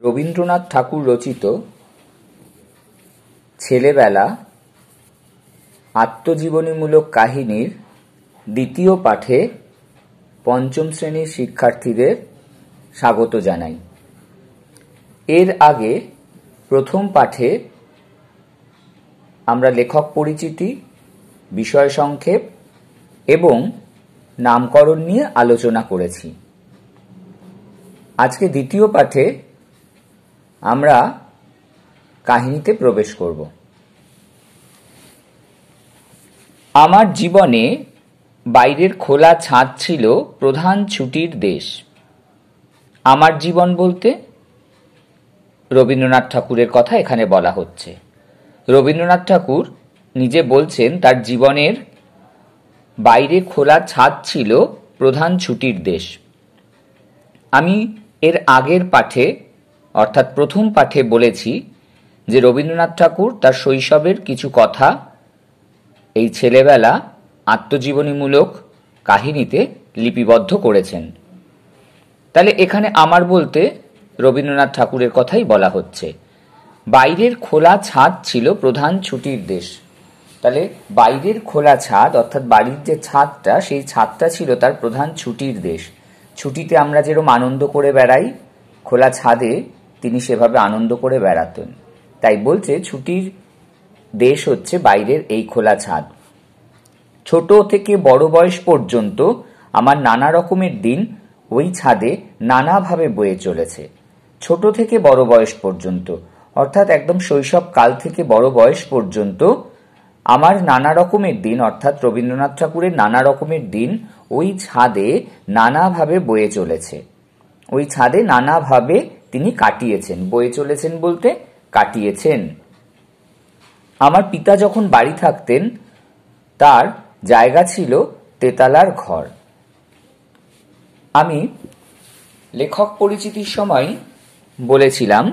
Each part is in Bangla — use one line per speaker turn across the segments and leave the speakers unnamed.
রবীন্দ্রনাথ ঠাকুর রচিত ছেলেবেলা আত্মজীবনীমূলক কাহিনীর দ্বিতীয় পাঠে পঞ্চম শ্রেণীর শিক্ষার্থীদের স্বাগত জানাই। এর আগে প্রথম পাঠে আমরা লেখক পরিচিতি, বিষয় সংক্ষেপ এবং নামকরণ নিয়ে আলোচনা করেছি। আজকে দ্বিতীয় পাঠে আমরা কাহিনীতে প্রবেশ করব। আমার জীবনে বাইরের খোলা ছাদ ছিল প্রধান ছুটির দেশ। আমার জীবন বলতে রবীন্দ্রনাথ ঠাকুরের কথা এখানে বলা হচ্ছে। রবীন্দ্রনাথ ঠাকুর নিজে বলছেন তার জীবনের বাইরে খোলা ছাদ ছিল প্রধান ছুটির দেশ। আমি এর আগের পাঠে অর্থাৎ প্রথম পাঠে বলেছি যে রবীন্দ্রনাথ ঠাকুর তার শৈশবের কিছু কথা এই ছেলেবেলা আত্মজীবনীমূলক কাহিনীতে লিপিবদ্ধ করেছেন। তাহলে এখানে আমার বলতে রবীন্দ্রনাথ ঠাকুরের কথাই বলা হচ্ছে। বাইরের খোলা ছাদ ছিল প্রধান ছুটির দেশ। তাহলে বাইরের খোলা ছাদ অর্থাৎ বাড়ির যে ছাদটা, সেই ছাদটা ছিল তার প্রধান ছুটির দেশ। ছুটিতে আমরা যেরকম আনন্দ করে বেড়াই, খোলা ছাদে তিনি সেভাবে আনন্দ করে বেড়াতেন। তাই বলছে ছুটির দেশ হচ্ছে বাইরের এই খোলা ছাদ। ছোট থেকে বড় বয়স পর্যন্ত আমার নানা রকমের দিন ওই ছাদে নানাভাবে বয়ে চলেছে। ছোট থেকে বড় বয়স পর্যন্ত অর্থাৎ একদম শৈশব কাল থেকে বড় বয়স পর্যন্ত আমার নানা রকমের দিন অর্থাৎ রবীন্দ্রনাথ ঠাকুরের নানা রকমের দিন ওই ছাদে নানাভাবে বয়ে চলেছে। ওই ছাদে নানাভাবে তিনি কাটিয়েছেন। বয়ে চলেছেন বলতে কাটিয়েছেন। আমার পিতা যখন বাড়ি থাকতেন তার জায়গা ছিল তেতালার ঘর। আমি লেখক পরিচিতির সময় বলেছিলাম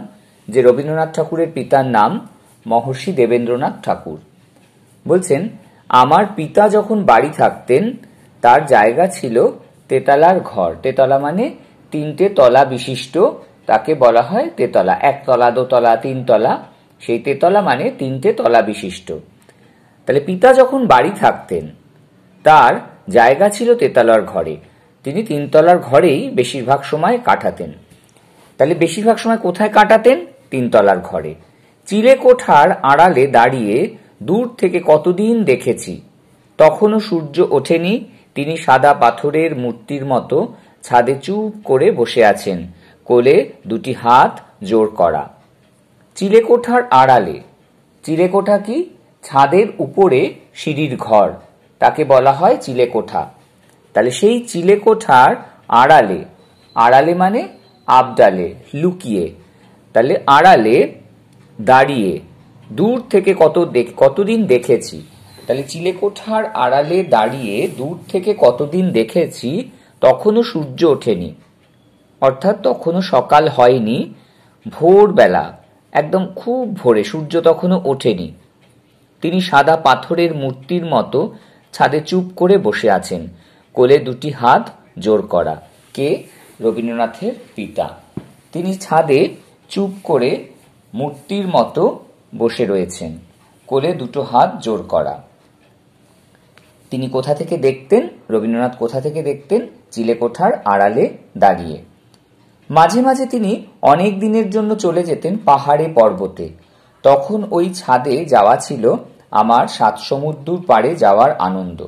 যে রবীন্দ্রনাথ ঠাকুরের পিতার নাম মহর্ষি দেবেন্দ্রনাথ ঠাকুর। বলছেন আমার পিতা যখন বাড়ি থাকতেন তার জায়গা ছিল তেতালার ঘর। তেতলা মানে তিনটে তলা বিশিষ্ট, তাকে বলা হয় তেতলা। একতলা, দোতলা, তিনতলা, সেই তেতলা মানে তিনটে তলা বিশিষ্ট। তাহলে পিতা যখন বাড়ি থাকতেন তার জায়গা ছিল তেতলার ঘরে। তিনি তিনতলার ঘরেই বেশিরভাগ সময় কাটাতেন। তাহলে বেশিরভাগ সময় কোথায় কাটাতেন? তিনতলার ঘরে। চিলেকোঠার আড়ালে দাঁড়িয়ে দূর থেকে কতদিন দেখেছি, তখনও সূর্য ওঠেনি। তিনি সাদা পাথরের মূর্তির মতো ছাদে চুপ করে বসে আছেন, কোলে দুটি হাত জোর করা। চিলেকোঠার আড়ালে, চিলেকোঠা কি? ছাদের উপরে সিঁড়ির ঘর, তাকে বলা হয় চিলেকোঠা। তাহলে সেই চিলেকোঠার আড়ালে, আড়ালে মানে আবডালে, লুকিয়ে, তাহলে আড়ালে দাঁড়িয়ে দূর থেকে কতদিন দেখেছি। তাহলে চিলেকোঠার আড়ালে দাঁড়িয়ে দূর থেকে কতদিন দেখেছি, তখনও সূর্য ওঠেনি, অর্থাৎ তখনও সকাল হয়নি, ভোরবেলা, একদম খুব ভোরে, সূর্য তখনও ওঠেনি। তিনি সাদা পাথরের মূর্তির মতো ছাদে চুপ করে বসে আছেন, কোলে দুটি হাত জোর করা। কে? রবীন্দ্রনাথের পিতা। তিনি ছাদে চুপ করে মূর্তির মতো বসে রয়েছেন, কোলে দুটো হাত জোর করা। তিনি কোথা থেকে দেখতেন? রবীন্দ্রনাথ কোথা থেকে দেখতেন? চিলেকোঠার আড়ালে দাঁড়িয়ে। মাঝে মাঝে তিনি অনেক দিনের জন্য চলে যেতেন পাহাড়ে পর্বতে। তখন ওই ছাদে যাওয়া ছিল আমার সাত সমুদ্র পাড়ে যাওয়ার আনন্দ।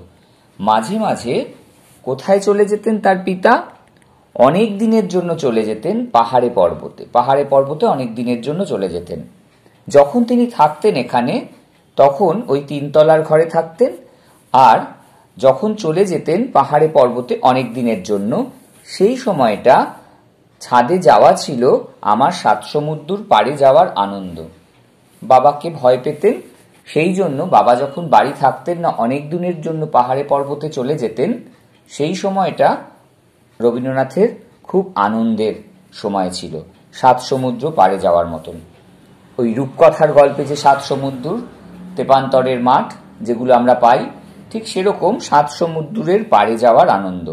মাঝে মাঝে কোথায় চলে যেতেন তার পিতা? অনেক দিনের জন্য চলে যেতেন পাহাড়ে পর্বতে। পাহাড়ে পর্বতে অনেক দিনের জন্য চলে যেতেন। যখন তিনি থাকতেন এখানে তখন ওই তিনতলার ঘরে থাকতেন, আর যখন চলে যেতেন পাহাড়ে পর্বতে অনেক দিনের জন্য, সেই সময়টা ছাদে যাওয়া ছিল আমার সাত সমুদ্র পাড়ে যাওয়ার আনন্দ। বাবাকে ভয় পেতেন, সেই জন্য বাবা যখন বাড়ি থাকতেন না, অনেক দিনের জন্য পাহাড়ে পর্বতে চলে যেতেন, সেই সময়টা রবীন্দ্রনাথের খুব আনন্দের সময় ছিল, সাত সমুদ্র পাড়ে যাওয়ার মতন। ওই রূপকথার গল্পে যে সাত সমুদ্র, তেপান্তরের মাঠ, যেগুলো আমরা পাই, ঠিক সেরকম সাত সমুদ্রের পাড়ে যাওয়ার আনন্দ।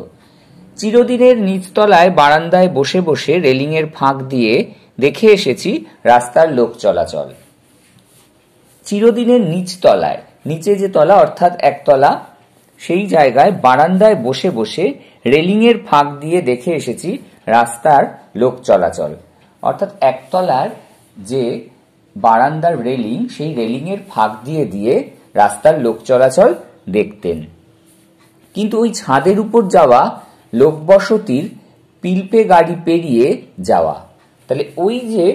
চিরদিনের নিচতলায় বারান্দায় বসে বসে রেলিংয়ের ফাঁক দিয়ে দেখে এসেছি রাস্তার লোক চলাচল। চিরদিনের নিচতলায়, নিচে যে তলা অর্থাৎ একতলা, সেই জায়গায় বারান্দায় বসে বসে রেলিংয়ের ফাঁক দিয়ে দেখে এসেছি রাস্তার লোক চলাচল। অর্থাৎ একতলার যে বারান্দার রেলিং, সেই রেলিংয়ের ফাঁক দিয়ে দিয়ে রাস্তার লোক চলাচল দেখতেন। কিন্তু ওই ছাদের উপর যাওয়া লোকবসতির পিলপে গাড়ি পেরিয়ে যাওয়া, তাহলে ওই যে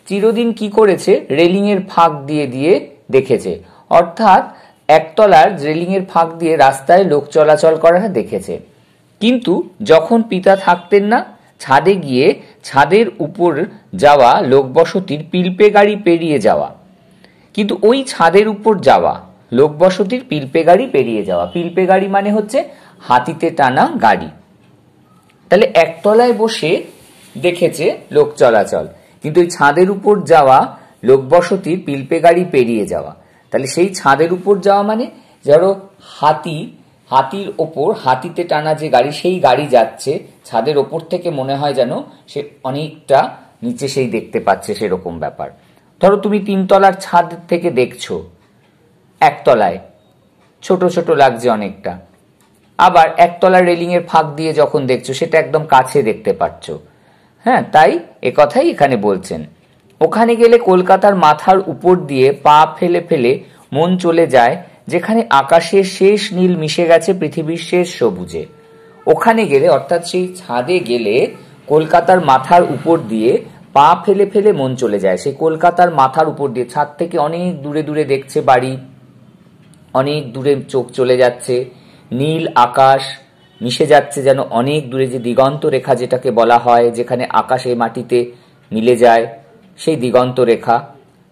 চিরদিন কি করেছে, রেলিংয়ের ফাঁক দিয়ে দিয়ে দেখেছে, অর্থাৎ একতলার রেলিংয়ের ফাঁক দিয়ে রাস্তায় লোক চলাচল করা দেখেছে। কিন্তু যখন পিতা থাকতেন না, ছাদে গিয়ে ছাদের উপর যাওয়া লোকবসতির পিলপে গাড়ি পেরিয়ে যাওয়া, কিন্তু ওই ছাদের উপর যাওয়া লোকবসতির পিলপে গাড়ি পেরিয়ে যাওয়া, পিলপে গাড়ি মানে হচ্ছে হাতিতে টানা গাড়ি। তাহলে একতলায় বসে দেখেছে লোক চলাচল, কিন্তু ওই ছাদের উপর যাওয়া লোকবসতির পিলপে গাড়ি পেরিয়ে যাওয়া, তাহলে সেই ছাদের উপর যাওয়া মানে ধরো হাতির ওপর হাতিতে টানা যে গাড়ি, সেই গাড়ি যাচ্ছে ছাদের ওপর থেকে, মনে হয় যেন সে অনেকটা নিচে সেই দেখতে পাচ্ছে, সেরকম ব্যাপার। ধরো তুমি 3 তলার ছাদ থেকে দেখছো, একতলায় ছোট ছোট লাগছে অনেকটা, আবার একতলার রেলিং এর ফাঁক দিয়ে যখন দেখছো সেটা একদম কাছে দেখতে পাচ্ছ। হ্যাঁ, তাই একথাই এখানে বলছেন। ওখানে গেলে কলকাতার মাথার উপর দিয়ে পা ফেলে ফেলে মন চলে যায়, যেখানে আকাশের শেষ নীল মিশে গেছে পৃথিবীর শেষ সবুজে। ওখানে গেলে অর্থাৎ সেই ছাদে গেলে কলকাতার মাথার উপর দিয়ে পা ফেলে ফেলে মন চলে যায়। সেই কলকাতার মাথার উপর দিয়ে, ছাদ থেকে অনেক দূরে দূরে দেখছে বাড়ি, অনেক দূরে চোখ চলে যাচ্ছে, নীল আকাশ মিশে যাচ্ছে যেন অনেক দূরে, যে দিগন্ত রেখা যেটাকে বলা হয়, যেখানে আকাশে মাটিতে মিলে যায়, সেই দিগন্ত রেখা,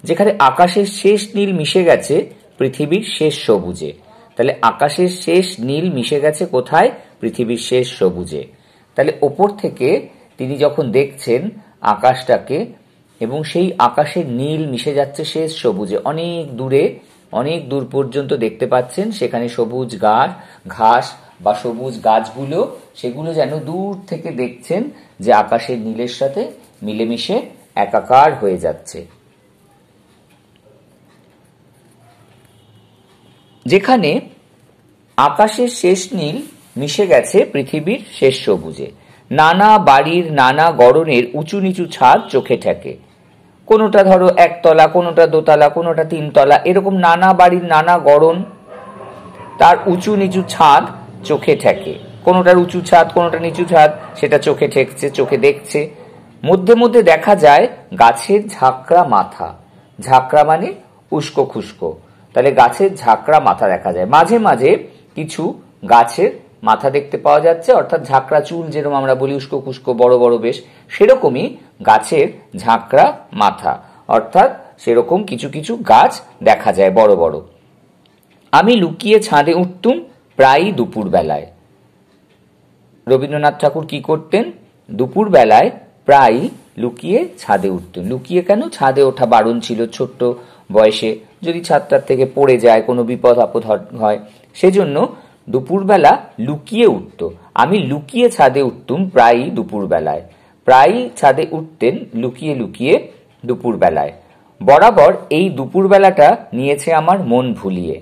যেখানে আকাশের শেষ নীল মিশে গেছে পৃথিবীর শেষ সবুজে। তাহলে আকাশের শেষ নীল মিশে গেছে কোথায়? পৃথিবীর শেষ সবুজে। তাহলে ওপর থেকে তিনি যখন দেখছেন আকাশটাকে, এবং সেই আকাশের নীল মিশে যাচ্ছে শেষ সবুজে, অনেক দূরে, অনেক দূর পর্যন্ত দেখতে পাচ্ছেন, সেখানে সবুজ ঘাস বা সবুজ গাছগুলো, সেগুলো যেন দূর থেকে দেখছেন যে আকাশের নীলের সাথে মিলেমিশে একাকার হয়ে যাচ্ছে। যেখানে আকাশের শেষ নীল মিশে গেছে পৃথিবীর শেষ সবুজে, নানা বাড়ির নানা গড়নের উঁচু নিচু ছাদ চোখে ঠেকে। কোনোটা ধরো একতলা, কোনোটা দোতলা, কোনোটা 3 তলা, এরকম নানা বাড়ির নানা গড়ন, তার উঁচু নিচু ছাদ চোখে ঠেকে। কোনোটার উঁচু ছাদ, কোনোটা নিচু ছাদ, সেটা চোখে ঠেকছে, চোখে দেখছে। মধ্যে মধ্যে দেখা যায় গাছের ঝাঁকড়া মাথা, ঝাঁকড়া মানে উস্কো খুস্কো, তাহলে গাছের ঝাঁকড়া মাথা দেখা যায়। মাঝে মাঝে কিছু গাছের মাথা দেখতে পাওয়া যাচ্ছে, অর্থাৎ ঝাঁকড়া চুল যেরকম আমরা বলি উস্কো খুস্কো বড় বড় বেশ, সেরকমই গাছের ঝাঁকড়া মাথা, অর্থাৎ সেরকম কিছু কিছু গাছ দেখা যায় বড় বড়। আমি লুকিয়ে ছাদে উঠতুম প্রায়ই দুপুর বেলায়। রবীন্দ্রনাথ ঠাকুর কি করতেন? দুপুর বেলায় প্রায়ই লুকিয়ে ছাদে উঠতেন। লুকিয়ে কেন? ছাদে ওঠা বারণ ছিল ছোট্ট বয়সে, যদি ছাদটার থেকে পড়ে যায়, কোনো বিপদ আপদ হয়, সেজন্য দুপুরবেলা লুকিয়ে উঠত। আমি লুকিয়ে ছাদে উঠতুম প্রায়ই দুপুর বেলায়। প্রায়ই ছাদে উঠতেন লুকিয়ে লুকিয়ে দুপুর বেলায়। বরাবর এই দুপুর বেলাটা নিয়েছে আমার মন ভুলিয়ে।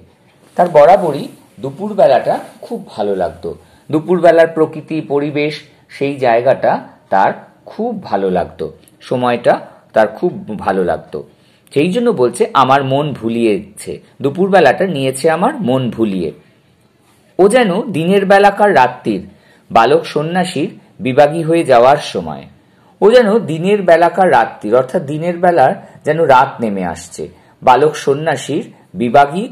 তার বরাবরই দুপুর বেলাটা খুব ভালো লাগতো। দুপুর বেলার প্রকৃতি, পরিবেশ, সেই জায়গাটা তার খুব ভালো লাগতো, সময়টা তার খুব ভালো লাগতো। সেই জন্য বলছে আমার মন ভুলিয়েছে, দুপুর বেলাটা নিয়েছে আমার মন ভুলিয়ে। ও যেন দিনের বেলাকার রাত্রির বালক সন্ন্যাসীর বিবাগী হয়ে যাওয়ার সময়। ও যেন দিনের বেলাকার রাত্রির, অর্থাৎ দিনের বেলার যেন রাত নেমে আসছে, বালক সন্ন্যাসীর বিবাগী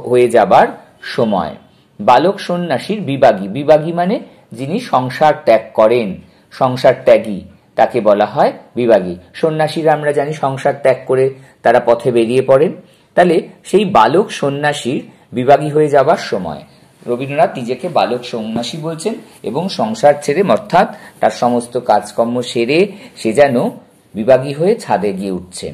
হয়ে যাবার সময়। বালক সন্ন্যাসীর বিবাগী, বিবাগী মানে যিনি সংসার ত্যাগ করেন, সংসার ত্যাগী, তাকে বলা হয় বিবাগী। সন্ন্যাসীরা আমরা জানি সংসার ত্যাগ করে তারা পথে বেরিয়ে পড়েন। তাহলে সেই বালক সন্ন্যাসীর বিবাগী হয়ে যাবার সময় রবীন্দ্রনাথ নিজেকে বালক সন্ন্যাসী বলছেন, এবং সংসার ছেড়ে, অর্থাৎ তার সমস্ত কাজকর্ম সেরে সে যেন বিবাগী হয়ে ছাদে গিয়ে উঠছেন।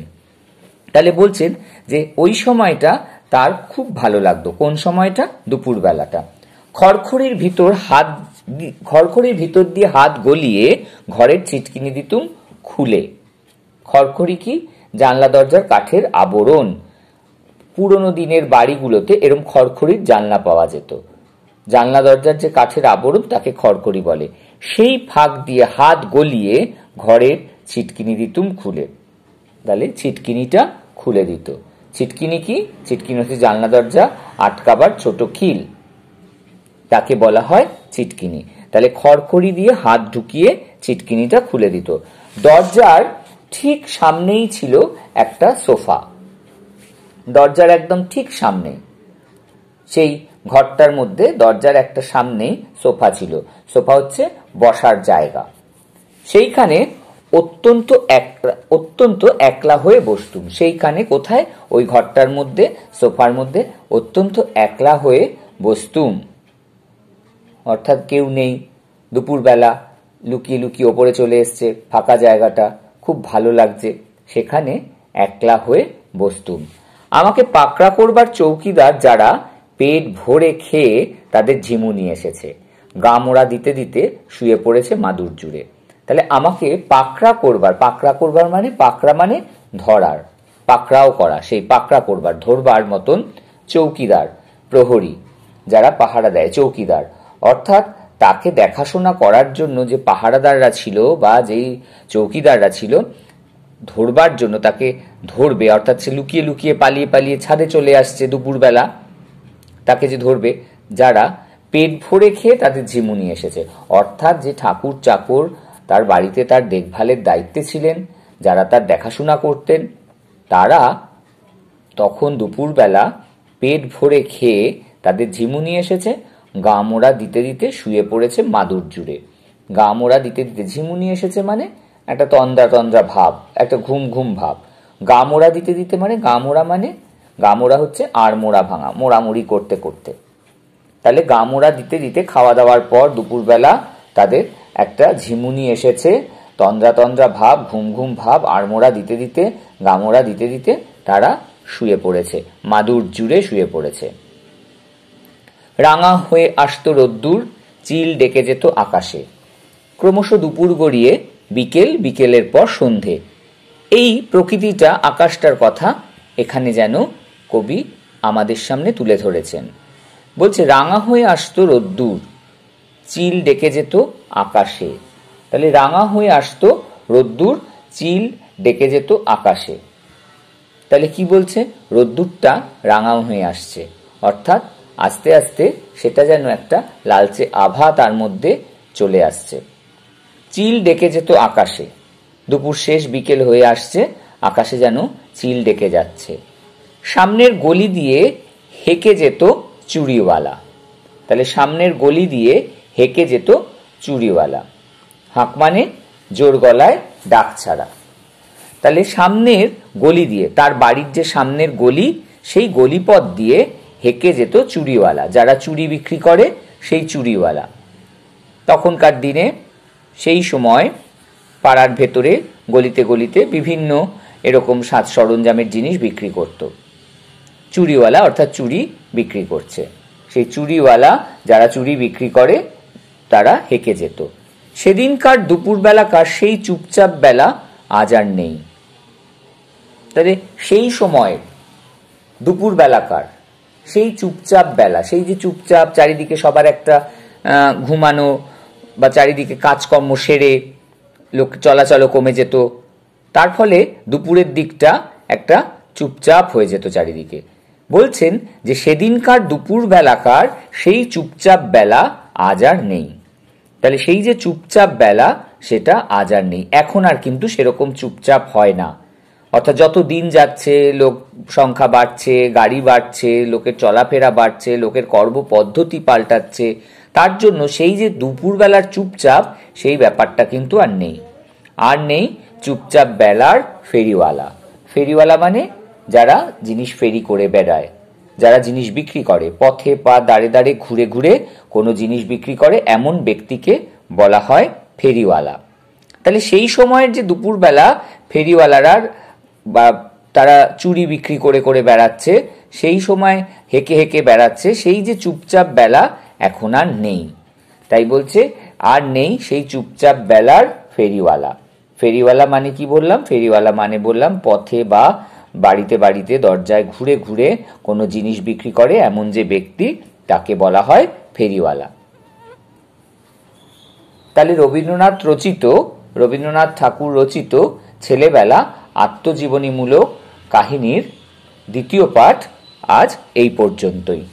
তাহলে বলছেন যে ওই সময়টা তার খুব ভালো লাগতো। কোন সময়টা? দুপুর বেলাটা। খড়খড়ির ভিতর দিয়ে হাত গলিয়ে ঘরের ছিটকিনি দিতুম খুলে। খড়খড়ি কি? জানলা দরজার কাঠের আবরণ। পুরনো দিনের বাড়িগুলোতে এরম খড়খড়ির জানলা পাওয়া যেত। জানলা দরজার যে কাঠের আবরণ তাকে খড়খড়ি বলে। সেই ফাঁক দিয়ে হাত গলিয়ে ঘরের ছিটকিনি দিতুম খুলে। তাহলে ছিটকিনিটা খুলে দিত। ছিটকিনি কি? ছিটকিনি হচ্ছে জানলা দরজা আটকাবার ছোট খিল, তাকে বলা হয় ছিটকিনি। তাহলে খড়খড়ি দিয়ে হাত ঢুকিয়ে ছিটকিনিটা খুলে দিত। দরজার ঠিক সামনেই ছিল একটা সোফা, দরজার একদম ঠিক সামনে। সেই ঘরটার মধ্যে দরজার একটা সামনে সোফা ছিল। সোফা হচ্ছে বসার জায়গা। সেইখানে অত্যন্ত একলা হয়ে বসতুম। সেইখানে কোথায়? ওই ঘরটার মধ্যে, সোফার মধ্যে অত্যন্ত একলা হয়ে বসতুম। অর্থাৎ কেউ নেই, দুপুরবেলা লুকিয়ে লুকিয়ে ওপরে চলে এসছে, ফাঁকা জায়গাটা খুব ভালো লাগছে, সেখানে একলা হয়ে বসতুম। আমাকে পাকড়া করবার চৌকিদার যারা পেট ভরে খেয়ে তাদের ঝিমুনি এসেছে, গা মোড়া দিতে দিতে শুয়ে পড়েছে মাদুর জুড়ে। তাহলে আমাকে পাকড়া করবার মানে, পাকড়া মানে ধরার, পাকড়াও করা, সেই পাকড়া করবার, ধরবার মতন চৌকিদার, প্রহরী যারা পাহারা দেয়, চৌকিদার অর্থাৎ তাকে দেখাশোনা করার জন্য যে পাহারাদাররা ছিল বা যেই চৌকিদাররা ছিল, ধরবার জন্য তাকে ধরবে, অর্থাৎ সে লুকিয়ে লুকিয়ে পালিয়ে পালিয়ে ছাদে চলে আসছে দুপুরবেলা, তাকে যে ধরবে, যারা পেট ভরে খেয়ে তাদের ঝিমুনি এসেছে, অর্থাৎ যে ঠাকুর চাকর তার বাড়িতে তার দেখভালের দায়িত্বে ছিলেন, যারা তার দেখাশোনা করতেন, তারা তখন দুপুরবেলা পেট ভরে খেয়ে তাদের ঝিমুনি এসেছে, গা মোড়া দিতে দিতে শুয়ে পড়েছে মাদুর জুড়ে। গা মোড়া দিতে দিতে ঝিমুনি এসেছে মানে একটা তন্দ্রা তন্দ্রা ভাব, একটা ঘুম ঘুম ভাব। গা মোড়া দিতে দিতে মানে, গা মোড়া হচ্ছে আর মোড়া ভাঙা, মোড়ামুড়ি করতে করতে। তাহলে গা মোড়া দিতে দিতে খাওয়া দাওয়ার পর দুপুরবেলা তাদের একটা ঝিমুনি এসেছে, তন্দ্রা তন্দ্রা ভাব, ঘুম ঘুম ভাব, আড়মোড়া দিতে দিতে, গা মোড়া দিতে দিতে তারা শুয়ে পড়েছে, মাদুর জুড়ে শুয়ে পড়েছে। রাঙা হয়ে আসতো রোদ্দুর, চিল ডেকে যেত আকাশে। ক্রমশ দুপুর গড়িয়ে বিকেল, বিকেলের পর সন্ধে। এই প্রকৃতিটা, আকাশটার কথা এখানে যেন কবি আমাদের সামনে তুলে ধরেছেন। বলছে রাঙা হয়ে আসতো রোদ্দুর, চিল ডেকে যেত আকাশে। তাহলে রাঙা হয়ে আসতো রোদ্দুর, চিল ডেকে যেত আকাশে। তাহলে কি বলছে? রোদ্দুরটা রাঙা হয়ে আসছে, অর্থাৎ আস্তে আস্তে সেটা যেন একটা লালচে আভা তার মধ্যে চলে আসছে। চিল ডেকে যেত আকাশে, দুপুর শেষ, বিকেল হয়ে আসছে, আকাশে যেন চিল ডেকে যাচ্ছে। সামনের গলি দিয়ে হেঁকে যেত চুড়িওয়ালা। তাহলে সামনের গলি দিয়ে হেঁকে যেত চুড়িওয়ালা। হাঁক মানে জোর গলায় ডাক ছাড়া। তাহলে সামনের গলি দিয়ে, তার বাড়ির যে সামনের গলি, সেই গলিপথ দিয়ে হেঁকে যেত চুড়িওয়ালা, যারা চুড়ি বিক্রি করে সেই চুড়িওয়ালা। তখনকার দিনে সেই সময় পাড়ার ভেতরে গলিতে গলিতে বিভিন্ন এরকম সাজ সরঞ্জামের জিনিস বিক্রি করত। চুড়িওয়ালা অর্থাৎ চুড়ি বিক্রি করছে, সেই চুড়িওয়ালা যারা চুড়ি বিক্রি করে তারা হেঁকে যেত। সেদিনকার দুপুরবেলাকার সেই চুপচাপ বেলা আজ আর নেই। তাহলে সেই সময় দুপুরবেলাকার সেই চুপচাপ বেলা, সেই যে চুপচাপ চারিদিকে সবার একটা ঘুমানো বা চারিদিকে কাজকর্ম সেরে লোক চলাচলও কমে যেত, তার ফলে দুপুরের দিকটা একটা চুপচাপ হয়ে যেত চারিদিকে। বলছেন যে সেদিনকার দুপুরবেলাকার সেই চুপচাপ বেলা আজ আর নেই। তাহলে সেই যে চুপচাপ বেলা সেটা আজ আর নেই। এখন আর কিন্তু সেরকম চুপচাপ হয় না, অর্থাৎ যত দিন যাচ্ছে লোক সংখ্যা বাড়ছে, গাড়ি বাড়ছে, লোকের চলাফেরা বাড়ছে, লোকের কর্মপদ্ধতি পাল্টাচ্ছে, তার জন্য সেই যে দুপুরবেলার চুপচাপ সেই ব্যাপারটা কিন্তু আর নেই। আর নেই চুপচাপ বেলার ফেরিওয়ালা। ফেরিওয়ালা মানে যারা জিনিস ফেরি করে বেড়ায়, যারা জিনিস বিক্রি করে, পথে বা দাঁড়ে দাঁড়ে ঘুরে ঘুরে কোনো জিনিস বিক্রি করে, এমন ব্যক্তিকে বলা হয় ফেরিওয়ালা। তাহলে সেই সময়ের যে দুপুরবেলা ফেরিওয়ালারা বা তারা চুরি বিক্রি করে করে বেড়াচ্ছে, সেই সময় হেঁকে হেঁকে বেড়াচ্ছে, সেই যে চুপচাপ বেলা এখন আর নেই। তাই বলছে আর নেই সেই চুপচাপ বেলার ফেরিওয়ালা। ফেরিওয়ালা মানে কি বললাম? ফেরিওয়ালা মানে বললাম পথে বা বাড়িতে বাড়িতে দরজায় ঘুরে ঘুরে কোনো জিনিস বিক্রি করে এমন যে ব্যক্তি, তাকে বলা হয় ফেরিওয়ালা। তাহলে রবীন্দ্রনাথ ঠাকুর রচিত ছেলেবেলা আত্মজীবনীমূলক কাহিনীর দ্বিতীয় পাঠ আজ এই পর্যন্তই।